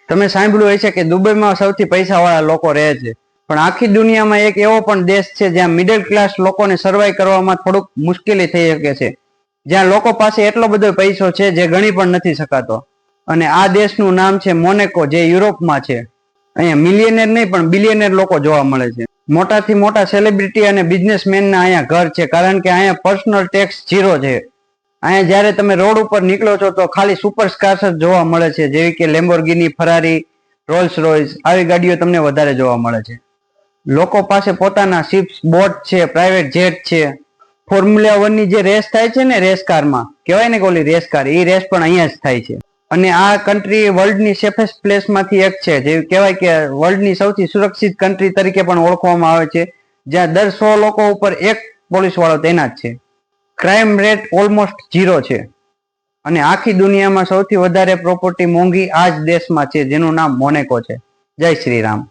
તમે સાંભળ્યું હશે કે દુબઈમાં સૌથી પૈસાવાળા લોકો રહે છે, પણ આખી દુનિયામાં એક એવો પણ દેશ છે જ્યાં મિડલ ક્લાસ લોકોને સર્વાઈવ કરવામાં થોડુંક મુશ્કેલી થઈ શકે છે, જ્યાં લોકો પાસે એટલો બધો પૈસો છે જે ગણી પણ નથી શકાતો. અને આ દેશનું નામ છે મોનેકો, જે યુરોપમાં છે. અહીંયા મિલિયનેર નહીં પણ બિલિયનેર લોકો જોવા મળે છે. મોટાથી મોટા સેલિબ્રિટી અને બિઝનેસમેનના અહીંયા ઘર છે, કારણ કે અહીંયા પર્સનલ ટેક્સ 0 છે. અહીંયા જ્યારે તમે રોડ ઉપર નીકળો છો તો ખાલી સુપર કાર્સ જ જોવા મળે છે, જેવી કે લેમ્બોર્ગિની, ફરારી, રોલ્સ રોયસ, આવી ગાડીઓ તમને વધારે જોવા મળે છે. લોકો પાસે પોતાના શિપ્સ, બોટ છે, પ્રાઇવેટ જેટ છે. ફોર્મ્યુલા 1 ની જે રેસ થાય છે ને, રેસ કારમાં કહેવાય ને કે ઓલી રેસ કાર, એ રેસ પણ અહીંયા જ થાય છે. અને આ કન્ટ્રી વર્લ્ડની સેફેસ્ટ પ્લેસમાંથી એક છે, જે કહેવાય કે વર્લ્ડની સૌથી સુરક્ષિત કન્ટ્રી તરીકે પણ ઓળખવામાં આવે છે, જ્યાં દર 100 લોકો ઉપર એક પોલીસ વાળો તૈનાત છે. ક્રાઇમ રેટ ઓલમોસ્ટ 0 છે. અને આખી દુનિયામાં સૌથી વધારે પ્રોપર્ટી મોંઘી આ જ દેશમાં છે, જેનું નામ મોનેકો છે. જય શ્રી રામ.